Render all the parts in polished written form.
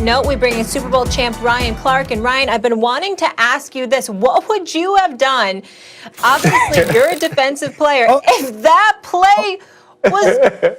note, we bring in Super Bowl champ Ryan Clark. And Ryan, I've been wanting to ask you this. What would you have done? Obviously, you're a defensive player. If that play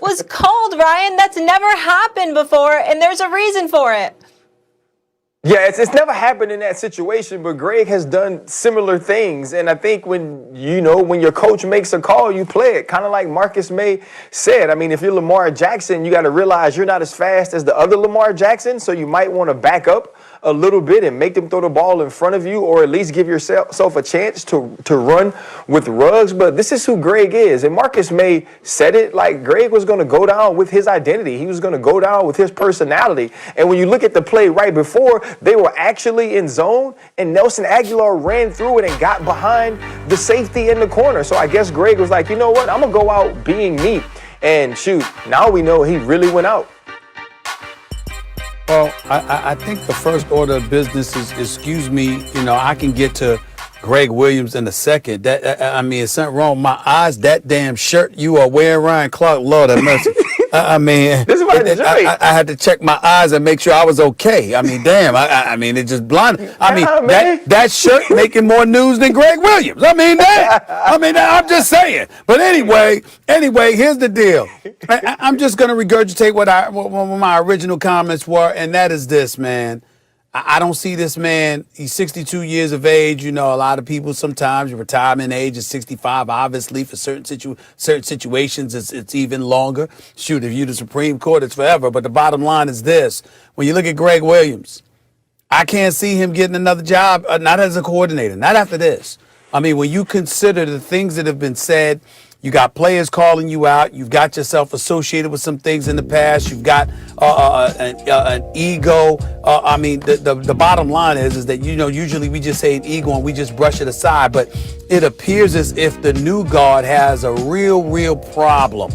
was called, Ryan, that's never happened before, and there's a reason for it. Yeah, it's never happened in that situation, but Gregg has done similar things. And I think when your coach makes a call, you play it. Kind of like Marcus May said. I mean, if you're Lamar Jackson, you got to realize you're not as fast as the other Lamar Jackson, so you might want to back up a little bit and make them throw the ball in front of you, or at least give yourself a chance to run with Ruggs. But this is who Gregg is. And Marcus May said it, like Gregg was going to go down with his identity. He was going to go down with his personality. And when you look at the play right before, they were actually in zone, and Nelson Aguilar ran through it and got behind the safety in the corner. So I guess Gregg was like, you know what, I'm going to go out being me. And shoot, now we know he really went out. Well, I think the first order of business is, excuse me, I can get to Gregg Williams in a second. It's something wrong with my eyes. That damn shirt you are wearing, Ryan Clark, Lord have mercy. This is what I had to check my eyes and make sure I was okay. It just blinded. That shirt making more news than Gregg Williams. I'm just saying. But anyway, here's the deal. I'm just going to regurgitate what my original comments were, and that is this, man. I don't see this man. He's 62 years of age. A lot of people sometimes your retirement age is 65. Obviously, for certain situations, it's even longer. Shoot, if you're the Supreme Court, it's forever. But the bottom line is this. When you look at Gregg Williams, I can't see him getting another job, not as a coordinator, not after this. When you consider the things that have been said, you got players calling you out. You've got yourself associated with some things in the past. You've got an ego. The bottom line is that, usually we just say an ego and we just brush it aside. But it appears as if the new guard has a real problem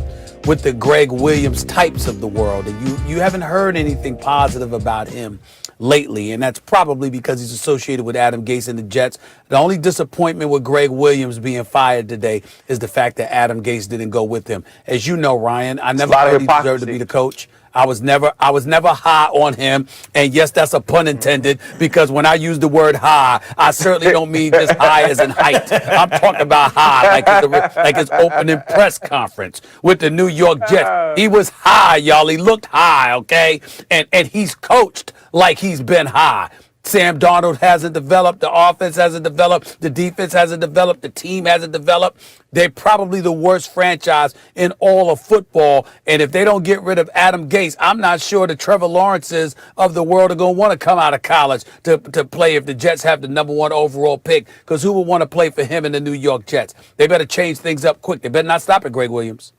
with the Gregg Williams types of the world. And you haven't heard anything positive about him lately, and that's probably because he's associated with Adam Gase and the Jets. The only disappointment with Gregg Williams being fired today is the fact that Adam Gase didn't go with him. As you know, Ryan, I never thought he deserved to be the coach. I was never high on him, and yes, that's a pun intended, because when I use the word high, I certainly don't mean just high as in height. I'm talking about high, like his opening press conference with the New York Jets. He was high, y'all. He looked high, okay, and he's coached like he's been high. Sam Darnold hasn't developed. The offense hasn't developed. The defense hasn't developed. The team hasn't developed. They're probably the worst franchise in all of football. And if they don't get rid of Adam Gase, I'm not sure the Trevor Lawrences of the world are going to want to come out of college to play if the Jets have the #1 overall pick. Because who would want to play for him in the New York Jets? They better change things up quick. They better not stop at Gregg Williams.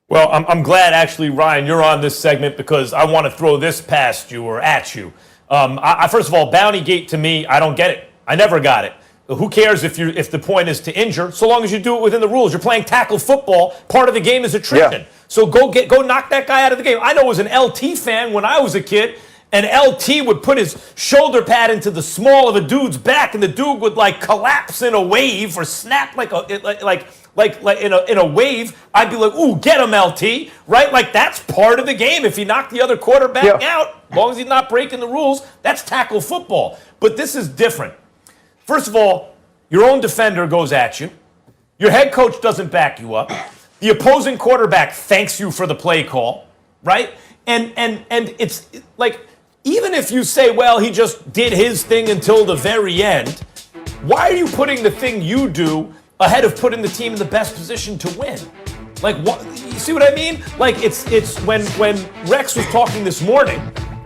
Well, I'm glad, actually, Ryan, you're on this segment, because I want to throw this past you or at you. First of all, Bountygate, to me, I don't get it. I never got it. Who cares if the point is to injure, so long as you do it within the rules? You're playing tackle football. Part of the game is attrition. Yeah. So go knock that guy out of the game. I know as an LT fan when I was a kid, and LT would put his shoulder pad into the small of a dude's back, and the dude would collapse in a wave or snap like in a wave. I'd be like, ooh, get him, LT, right? That's part of the game. If you knock the other quarterback out, as long as he's not breaking the rules, that's tackle football. But this is different. First of all, your own defender goes at you. Your head coach doesn't back you up. The opposing quarterback thanks you for the play call, right? And it's like, even if you say, well, he just did his thing until the very end, why are you putting the thing you do ahead of putting the team in the best position to win? What, you see what I mean? It's when Rex was talking this morning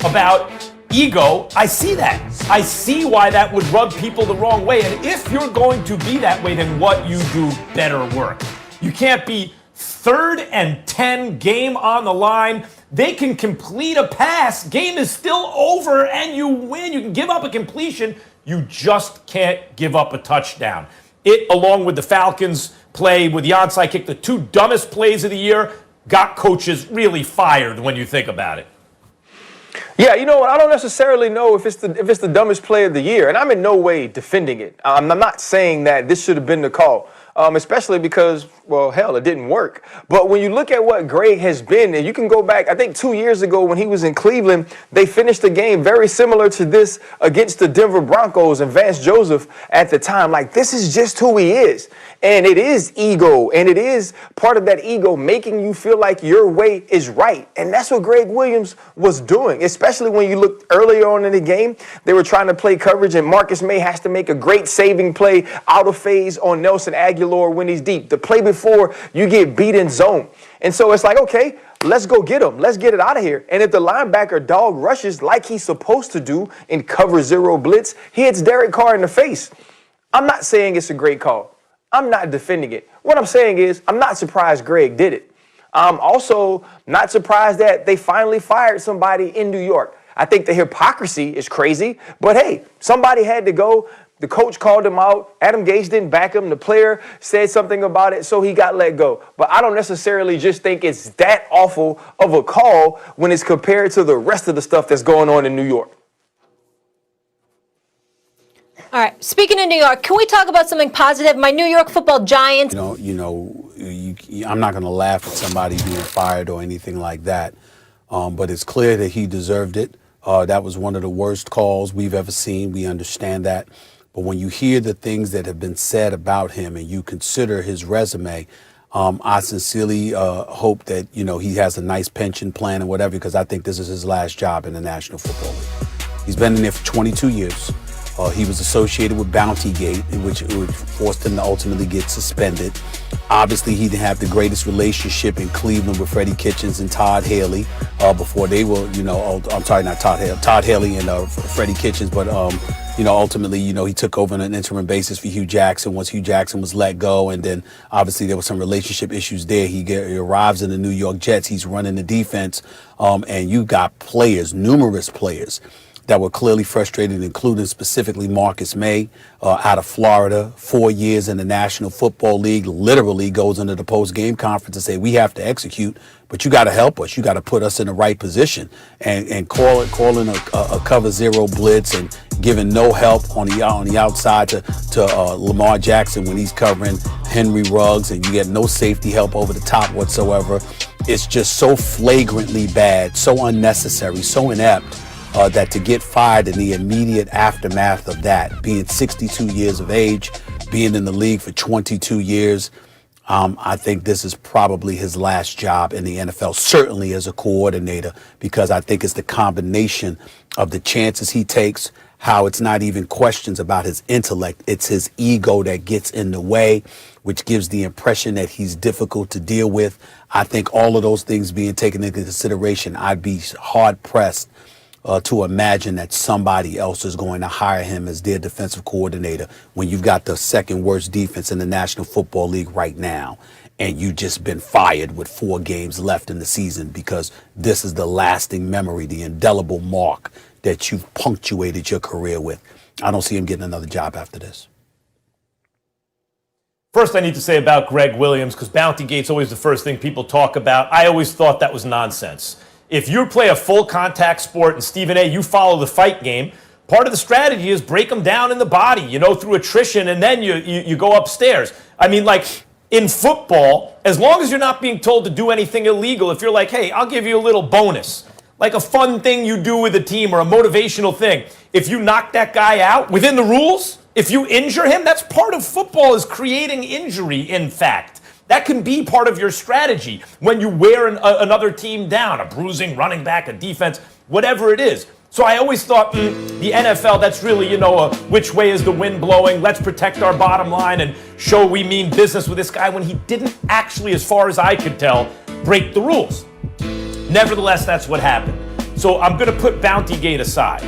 about ego, I see that. I see why that would rub people the wrong way. And if you're going to be that way, then what you do better work. You can't be 3rd and 10, game on the line. They can complete a pass. Game is still over and you win. You can give up a completion. You just can't give up a touchdown. It, along with the Falcons play with the onside kick, the two dumbest plays of the year, got coaches really fired when you think about it. Yeah, you know what? I don't necessarily know if it's the dumbest play of the year, and I'm in no way defending it. I'm not saying that this should have been the call. especially because, well, hell, it didn't work. But when you look at what Gregg has been, and you can go back, I think 2 years ago when he was in Cleveland, they finished a game very similar to this against the Denver Broncos and Vance Joseph at the time. Like, this is just who he is. And it is ego, and it is part of that ego making you feel like your way is right. And that's what Gregg Williams was doing, especially when you looked earlier on in the game. They were trying to play coverage, and Marcus May has to make a great saving play out of phase on Nelson Aguilar when he's deep. The play before, you get beat in zone. And so it's like, okay, let's go get him. Let's get it out of here. And if the linebacker dog rushes like he's supposed to do in cover zero blitz, he hits Derek Carr in the face. I'm not saying it's a great call. I'm not defending it. What I'm saying is I'm not surprised Gregg did it. I'm also not surprised that they finally fired somebody in New York. I think the hypocrisy is crazy, but hey, somebody had to go. The coach called him out. Adam Gase didn't back him. The player said something about it, so he got let go. But I don't necessarily just think it's that awful of a call when it's compared to the rest of the stuff that's going on in New York. All right. Speaking of New York, can we talk about something positive? My New York Football Giants. I'm not going to laugh at somebody being fired or anything like that, but it's clear that he deserved it. That was one of the worst calls we've ever seen. We understand that. But when you hear the things that have been said about him and you consider his resume, I sincerely hope that, he has a nice pension plan and whatever, because I think this is his last job in the National Football League. He's been in there for 22 years. He was associated with Bountygate, which forced him to ultimately get suspended. Obviously, he didn't have the greatest relationship in Cleveland with Freddie Kitchens and Todd Haley before they were, I'm sorry, not Todd Haley, Todd Haley and Freddie Kitchens, but ultimately, he took over on an interim basis for Hugh Jackson once Hugh Jackson was let go. And then obviously there were some relationship issues there. He arrives in the New York Jets. He's running the defense. And you got players, numerous players, that were clearly frustrated, including specifically Marcus May out of Florida, 4 years in the National Football League, literally goes into the post-game conference and say, we have to execute, but you got to help us. You got to put us in the right position, and calling a cover zero blitz and giving no help on the outside to Lamar Jackson when he's covering Henry Ruggs, and you get no safety help over the top whatsoever. It's just so flagrantly bad, so unnecessary, so inept. That to get fired in the immediate aftermath of that, being 62 years of age, being in the league for 22 years, I think this is probably his last job in the NFL, certainly as a coordinator, because I think it's the combination of the chances he takes, how it's not even questions about his intellect, it's his ego that gets in the way, which gives the impression that he's difficult to deal with. I think all of those things being taken into consideration, I'd be hard-pressed to imagine that somebody else is going to hire him as their defensive coordinator when you've got the second worst defense in the National Football League right now, and you've just been fired with 4 games left in the season, because this is the lasting memory, the indelible mark that you've punctuated your career with. I don't see him getting another job after this. First, I need to say about Gregg Williams, because Bountygate's always the first thing people talk about. I always thought that was nonsense. If you play a full contact sport, and Stephen A., you follow the fight game, part of the strategy is break them down in the body, through attrition, and then you go upstairs. I mean, like in football, as long as you're not being told to do anything illegal, if you're like, hey, I'll give you a little bonus, like a fun thing you do with a team or a motivational thing. If you knock that guy out within the rules, if you injure him, that's part of football, is creating injury, in fact. That can be part of your strategy when you wear another team down, a bruising running back, a defense, whatever it is. So I always thought the NFL, that's really, which way is the wind blowing? Let's protect our bottom line and show we mean business with this guy, when he didn't actually, as far as I could tell, break the rules. Nevertheless, that's what happened. So I'm going to put Bountygate aside.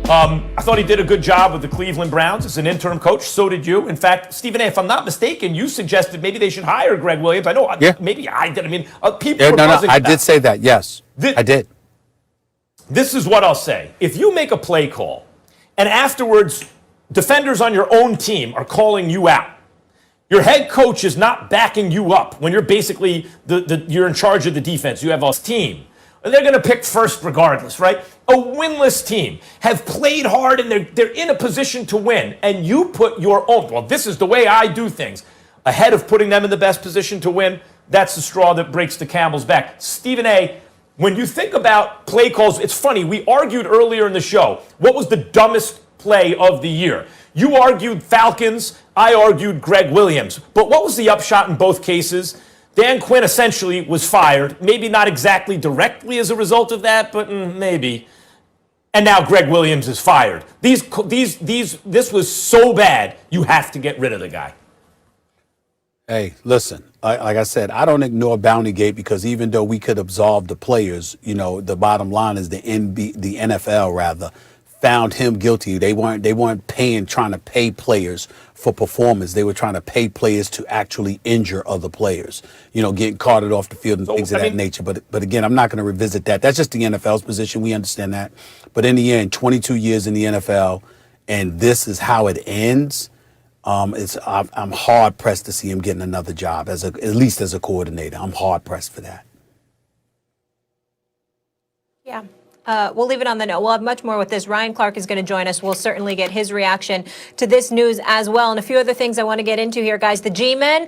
I thought he did a good job with the Cleveland Browns as an interim coach. So did you. In fact, Stephen A., if I'm not mistaken, you suggested maybe they should hire Gregg Williams. I know, maybe I did. I mean, people were buzzing I did say that, yes. I did. This is what I'll say. If you make a play call, and afterwards defenders on your own team are calling you out, your head coach is not backing you up when you're basically you're in charge of the defense. You have a team. They're going to pick first regardless, right? A winless team have played hard and they're in a position to win, and you put your own, well, this is the way I do things. ahead of putting them in the best position to win, that's the straw that breaks the camel's back. Stephen A., when you think about play calls, it's funny. We argued earlier in the show, what was the dumbest play of the year? You argued Falcons. I argued Gregg Williams. But what was the upshot in both cases? Dan Quinn essentially was fired. Maybe not exactly directly as a result of that, but maybe. And now Gregg Williams is fired. This was so bad, you have to get rid of the guy. Hey, listen, like I said, I don't ignore Bountygate because even though we could absolve the players, you know, the bottom line is the NFL rather found him guilty. They weren't trying to pay players for performance. They were trying to pay players to actually injure other players, you know, getting carted off the field and things of that nature. But again, I'm not going to revisit that. That's just the NFL's position. We understand that. But in the end, 22 years in the NFL, and this is how it ends. I'm hard pressed to see him getting another job at least as a coordinator. I'm hard pressed for that. Yeah. We'll leave it on the note. We'll have much more with this. Ryan Clark is going to join us. We'll certainly get his reaction to this news as well. And a few other things I want to get into here, guys. The G-Men